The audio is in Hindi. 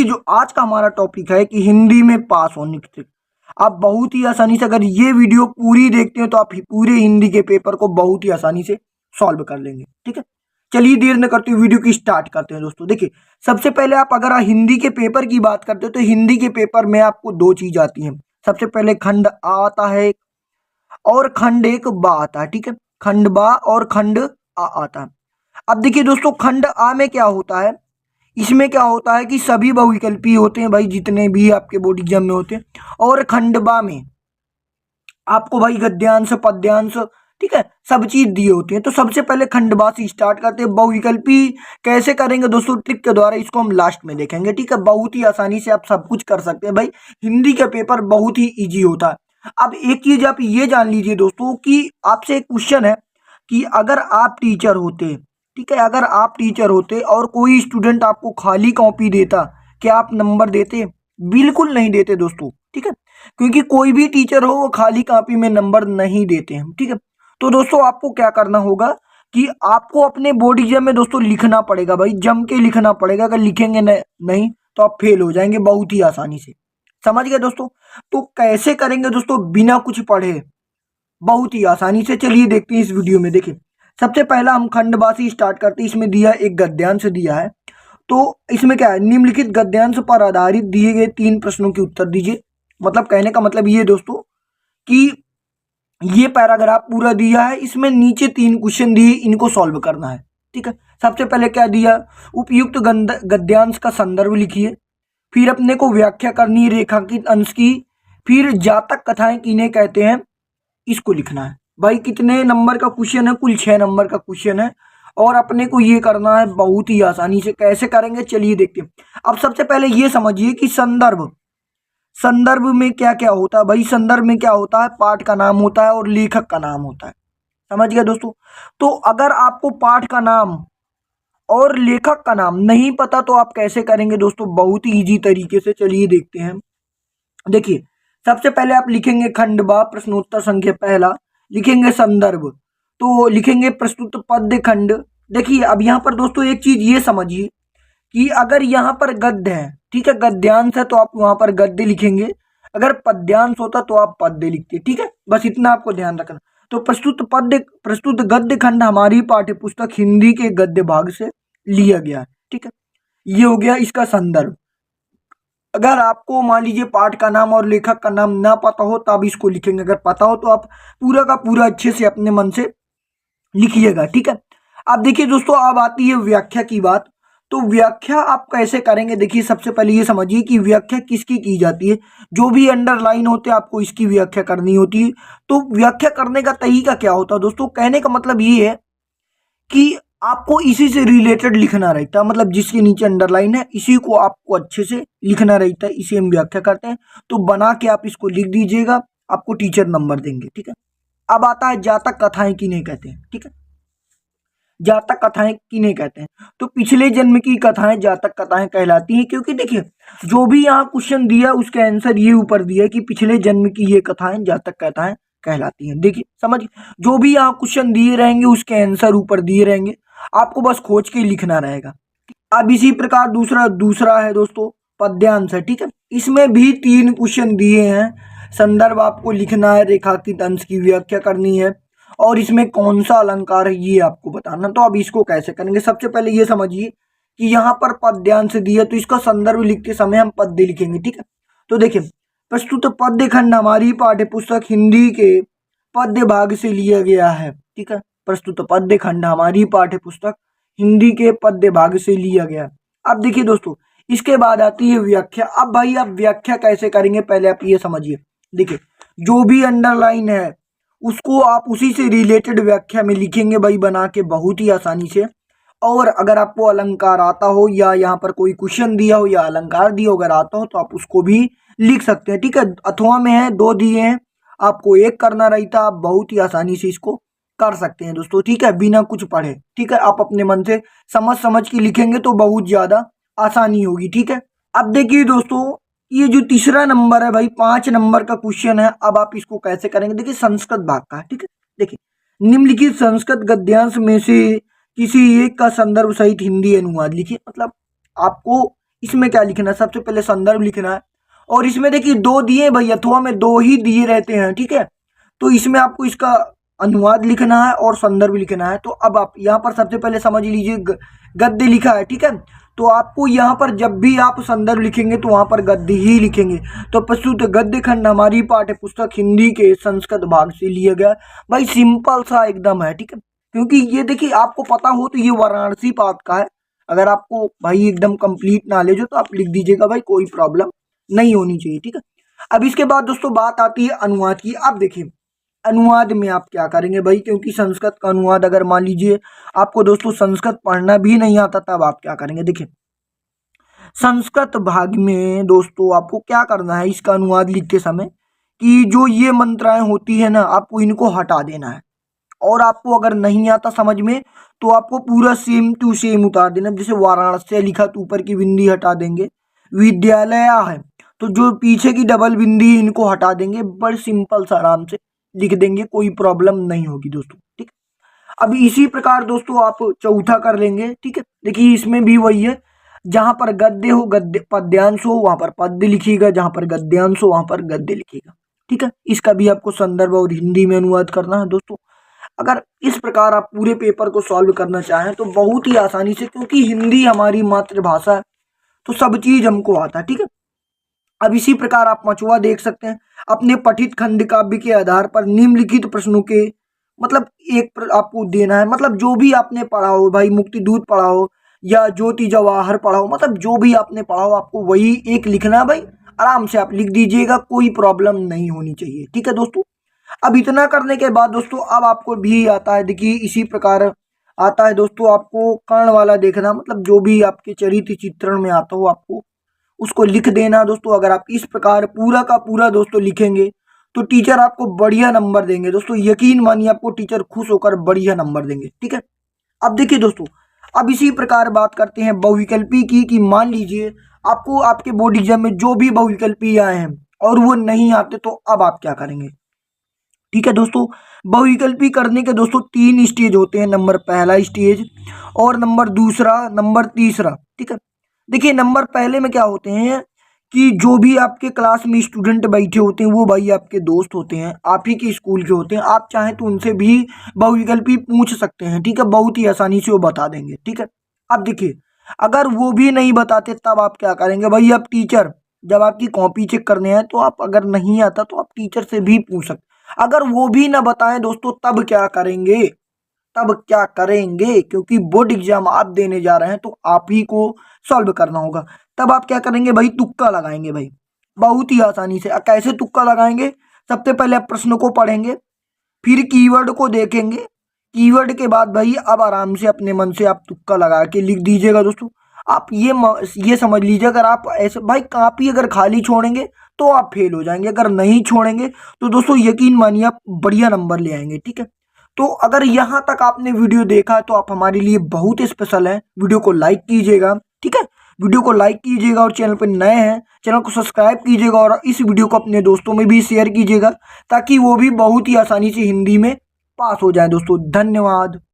जो आज का हमारा टॉपिक है कि हिंदी में पास होने की ट्रिक, आप बहुत ही आसानी से अगर ये वीडियो पूरी देखते हो तो आप पूरे हिंदी के पेपर को बहुत ही आसानी से सॉल्व कर लेंगे। ठीक है, चलिए देर न करते हुए वीडियो की स्टार्ट करते हैं दोस्तों। देखिए, सबसे पहले आप अगर हिंदी के पेपर की बात करते हो तो हिंदी के पेपर में आपको दो चीज आती हैं। सबसे पहले खंड आ आता है और खंड एक बा आता है। ठीक है, खंड बा और खंड आ आता है। अब देखिए दोस्तों, खंड आ में क्या होता है, इसमें क्या होता है कि सभी बहुविकल्पी होते हैं भाई, जितने भी आपके बोर्ड एग्जाम में होते हैं। और खंड बा में आपको भाई गद्यांश पद्यांश, ठीक है, सब चीज दिए होती है। तो सबसे पहले खंडबा से स्टार्ट करते हैं। बहुविकल्पी कैसे करेंगे दोस्तों, ट्रिक के द्वारा, इसको हम लास्ट में देखेंगे। ठीक है, बहुत ही आसानी से आप सब कुछ कर सकते हैं भाई, हिंदी का पेपर बहुत ही इजी होता है। अब एक चीज आप ये जान लीजिए दोस्तों कि आपसे एक क्वेश्चन है कि अगर आप टीचर होते, ठीक है, अगर आप टीचर होते और कोई स्टूडेंट आपको खाली कॉपी देता, क्या आप नंबर देते? बिल्कुल नहीं देते दोस्तों। ठीक है, क्योंकि कोई भी टीचर हो वो खाली कॉपी में नंबर नहीं देते हैं। ठीक है, तो दोस्तों आपको क्या करना होगा कि आपको अपने बोर्ड एग्जाम में दोस्तों लिखना पड़ेगा भाई, जम के लिखना पड़ेगा। अगर लिखेंगे नहीं तो आप फेल हो जाएंगे बहुत ही आसानी से। समझ गए दोस्तों? तो कैसे करेंगे दोस्तों बिना कुछ पढ़े, बहुत ही आसानी से। चलिए देखते हैं इस वीडियो में। देखिए, सबसे पहला हम खंडबासी स्टार्ट करते हैं। इसमें दिया एक गद्यांश दिया है, तो इसमें क्या है, निम्नलिखित गद्यांश पर आधारित दिए गए 3 प्रश्नों के उत्तर दीजिए। मतलब कहने का मतलब ये दोस्तों कि ये पैराग्राफ पूरा दिया है, इसमें नीचे 3 क्वेश्चन दिए, इनको सॉल्व करना है। ठीक है, सबसे पहले क्या दिया, उपयुक्त गद्यांश का संदर्भ लिखिए, फिर अपने को व्याख्या करनी है रेखांकित अंश की, फिर जातक कथाएं किन्हें कहते हैं, इसको लिखना है। भाई कितने नंबर का क्वेश्चन है, कुल 6 नंबर का क्वेश्चन है और अपने को ये करना है बहुत ही आसानी से। कैसे करेंगे चलिए देखते हैं। अब सबसे पहले ये समझिए कि संदर्भ, संदर्भ में क्या क्या होता है भाई। संदर्भ में क्या होता है, पाठ का नाम होता है और लेखक का नाम होता है। समझ गए दोस्तों? तो अगर आपको पाठ का नाम और लेखक का नाम नहीं पता तो आप कैसे करेंगे दोस्तों, बहुत ही इजी तरीके से। चलिए देखते हैं। देखिए, सबसे पहले आप लिखेंगे खंडबा प्रश्नोत्तर संख्या पहला, लिखेंगे संदर्भ, तो लिखेंगे प्रस्तुत पद्य खंड। देखिए, अब यहाँ पर दोस्तों एक चीज ये समझिए कि अगर यहाँ पर गद्य है, ठीक है, गद्यांश है, तो आप वहां पर गद्य लिखेंगे। अगर पद्यांश होता तो आप पद्य लिखते। ठीक है, बस इतना आपको ध्यान रखना। तो प्रस्तुत गद्य खंड हमारी पाठ्य पुस्तक हिंदी के गद्य भाग से लिया गया है। ठीक है, ये हो गया इसका संदर्भ। अगर आपको मान लीजिए पाठ का नाम और लेखक का नाम ना पता हो तब इसको लिखेंगे, अगर पता हो तो आप पूरा का पूरा अच्छे से अपने मन से लिखिएगा। ठीक है, अब देखिए दोस्तों, अब आती है व्याख्या की बात। तो व्याख्या आप कैसे करेंगे, देखिए सबसे पहले ये समझिए कि व्याख्या किसकी की जाती है। जो भी अंडरलाइन होते हैं आपको इसकी व्याख्या करनी होती है। तो व्याख्या करने का तरीका क्या होता है दोस्तों, कहने का मतलब ये है कि आपको इसी से रिलेटेड लिखना रहता है। मतलब जिसके नीचे अंडरलाइन है इसी को आपको अच्छे से लिखना रहता है, इसे हम व्याख्या करते हैं। तो बना के आप इसको लिख दीजिएगा, आपको टीचर नंबर देंगे। ठीक है, अब आता है जातक कथाएं किन्हें कहते हैं। ठीक है, जातक कथाएं किन्हें कहते हैं, तो पिछले जन्म की कथाएं जातक कथाएं कहलाती हैं। क्योंकि देखिए, जो भी यहाँ क्वेश्चन दिया उसका आंसर ये ऊपर दिया है कि पिछले जन्म की ये कथाएं जातक कथाएं कहलाती हैं। देखिए समझ, जो भी यहाँ क्वेश्चन दिए रहेंगे उसके आंसर ऊपर दिए रहेंगे, आपको बस खोज के लिखना रहेगा। अब इसी प्रकार दूसरा दूसरा है दोस्तों पद्यांश है। ठीक है, इसमें भी 3 क्वेश्चन दिए हैं। संदर्भ आपको लिखना है, रेखांकित अंश की व्याख्या करनी है और इसमें कौन सा अलंकार है ये आपको बताना। तो अब इसको कैसे करेंगे, सबसे पहले ये समझिए कि यहाँ पर पद्यांश दिया तो इसका संदर्भ लिखते समय हम पद्य लिखेंगे। ठीक है, तो देखिए, प्रस्तुत पद्य खंड हमारी पाठ्य पुस्तक हिंदी के पद्य भाग से लिया गया है। ठीक है, प्रस्तुत पद्य खंड हमारी पाठ्य पुस्तक हिंदी के पद्य भाग से लिया गया। अब देखिए दोस्तों, इसके बाद आती है व्याख्या। अब भाई आप व्याख्या कैसे करेंगे पहले आप ये समझिए। देखिए, जो भी अंडरलाइन है उसको आप उसी से रिलेटेड व्याख्या में लिखेंगे भाई, बना के बहुत ही आसानी से। और अगर आपको अलंकार आता हो या यहाँ पर कोई क्वेश्चन दिया हो या अलंकार दिया हो अगर आता हो तो आप उसको भी लिख सकते हैं। ठीक है, अथवा में है 2 दिए हैं, आपको एक करना रहता, आप बहुत ही आसानी से इसको कर सकते हैं दोस्तों। ठीक है, बिना कुछ पढ़े। ठीक है, आप अपने मन से समझ समझ के लिखेंगे तो बहुत ज्यादा आसानी होगी। ठीक है, अब देखिए दोस्तों, ये जो तीसरा नंबर है भाई 5 नंबर का क्वेश्चन है। अब आप इसको कैसे करेंगे, देखिए संस्कृत भाग का है। ठीक है, देखिए, निम्नलिखित संस्कृत गद्यांश में से किसी एक का संदर्भ सहित हिंदी अनुवाद लिखिए। मतलब आपको इसमें क्या लिखना है, सबसे पहले संदर्भ लिखना है। और इसमें देखिए 2 दिए भाई, अथवा में 2 ही दिए रहते हैं, ठीक है। तो इसमें आपको इसका अनुवाद लिखना है और संदर्भ लिखना है। तो अब आप यहाँ पर सबसे पहले समझ लीजिए गद्य लिखा है, ठीक है। तो आपको यहाँ पर जब भी आप संदर्भ लिखेंगे तो वहाँ पर गद्य ही लिखेंगे। तो प्रस्तुत गद्य खंड हमारी पाठ्य पुस्तक हिंदी के संस्कृत भाग से लिया गया। भाई सिंपल सा एकदम है, ठीक है। क्योंकि ये देखिए आपको पता हो तो ये वाराणसी पाठ का है। अगर आपको भाई एकदम कंप्लीट नॉलेज हो तो आप लिख दीजिएगा भाई, कोई प्रॉब्लम नहीं होनी चाहिए, ठीक है। अब इसके बाद दोस्तों बात आती है अनुवाद की। अब देखिए अनुवाद में आप क्या करेंगे भाई, क्योंकि संस्कृत का अनुवाद अगर मान लीजिए आपको दोस्तों संस्कृत पढ़ना भी नहीं आता, तब आप क्या करेंगे। देखिए संस्कृत भाग में दोस्तों आपको क्या करना है, इसका अनुवाद लिखते समय कि जो ये मंत्राएं होती है ना, आपको इनको हटा देना है। और आपको अगर नहीं आता समझ में तो आपको पूरा सेम टू सेम उतार देना। जैसे वाराणसी लिखा तो ऊपर की बिंदी हटा देंगे, विद्यालय है तो जो पीछे की डबल बिंदी इनको हटा देंगे। बड़े सिंपल सा आराम से लिख देंगे, कोई प्रॉब्लम नहीं होगी दोस्तों, ठीक। अब इसी प्रकार दोस्तों आप चौथा कर लेंगे, ठीक है। देखिए इसमें भी वही है, जहां पर गद्य हो गद्य, पद्यांश हो वहां पर पद्य लिखिएगा, जहां पर गद्यांश हो वहां पर गद्य लिखिएगा, ठीक है। इसका भी आपको संदर्भ और हिंदी में अनुवाद करना है दोस्तों। अगर इस प्रकार आप पूरे पेपर को सॉल्व करना चाहें तो बहुत ही आसानी से, क्योंकि हिंदी हमारी मातृभाषा है तो सब चीज हमको आता है, ठीक है। अब इसी प्रकार आप पांचवा देख सकते हैं, अपने पठित खंड काव्य के आधार पर निम्नलिखित प्रश्नों के मतलब आपको देना है। मतलब जो भी आपने पढ़ा हो भाई, मुक्ति दूत पढ़ा हो या ज्योति जवाहर पढ़ा हो, मतलब जो भी आपने पढ़ा हो आपको वही एक लिखना है भाई। आराम से आप लिख दीजिएगा, कोई प्रॉब्लम नहीं होनी चाहिए, ठीक है दोस्तों। अब इतना करने के बाद दोस्तों अब आपको भी आता है, देखिए इसी प्रकार आता है दोस्तों आपको कर्ण वाला देखना। मतलब जो भी आपके चरित्र चित्रण में आता हो आपको उसको लिख देना दोस्तों। अगर आप इस प्रकार पूरा का पूरा दोस्तों लिखेंगे तो टीचर आपको बढ़िया नंबर देंगे दोस्तों। यकीन मानिए आपको टीचर खुश होकर बढ़िया नंबर देंगे, ठीक है। अब देखिए दोस्तों, अब इसी प्रकार बात करते हैं बहुविकल्पी की। कि मान लीजिए आपको आपके बोर्ड एग्जाम में जो भी बहुविकल्पी आए हैं और वो नहीं आते, तो अब आप क्या करेंगे, ठीक है दोस्तों। बहुविकल्पी करने के दोस्तों 3 स्टेज होते हैं। नंबर पहला स्टेज और नंबर दूसरा, नंबर तीसरा, ठीक है। देखिए नंबर पहले में क्या होते हैं कि जो भी आपके क्लास में स्टूडेंट बैठे होते हैं वो भाई आपके दोस्त होते हैं, आप ही के स्कूल के होते हैं। आप चाहें तो उनसे भी बहुविकल्पी पूछ सकते हैं, ठीक है। बहुत ही आसानी से वो बता देंगे, ठीक है। अब देखिए अगर वो भी नहीं बताते तब आप क्या करेंगे भाई। आप टीचर जब आपकी कॉपी चेक करने आए तो आप अगर नहीं आता तो आप टीचर से भी पूछ सकते। अगर वो भी ना बताएं दोस्तों तब क्या करेंगे, तब क्या करेंगे, क्योंकि बोर्ड एग्जाम आप देने जा रहे हैं तो आप ही को सॉल्व करना होगा। तब आप क्या करेंगे भाई, तुक्का लगाएंगे भाई, बहुत ही आसानी से। कैसे तुक्का लगाएंगे, सबसे पहले आप प्रश्न को पढ़ेंगे, फिर कीवर्ड को देखेंगे, कीवर्ड के बाद भाई अब आराम से अपने मन से आप तुक्का लगा के लिख दीजिएगा दोस्तों। आप ये समझ लीजिए, अगर आप ऐसे भाई कॉपी अगर खाली छोड़ेंगे तो आप फेल हो जाएंगे, अगर नहीं छोड़ेंगे तो दोस्तों यकीन मानिए आप बढ़िया नंबर ले आएंगे, ठीक है। तो अगर यहाँ तक आपने वीडियो देखा तो आप हमारे लिए बहुत स्पेशल हैं। वीडियो को लाइक कीजिएगा, ठीक है। वीडियो को लाइक कीजिएगा और चैनल पर नए हैं चैनल को सब्सक्राइब कीजिएगा और इस वीडियो को अपने दोस्तों में भी शेयर कीजिएगा ताकि वो भी बहुत ही आसानी से हिंदी में पास हो जाए दोस्तों। धन्यवाद।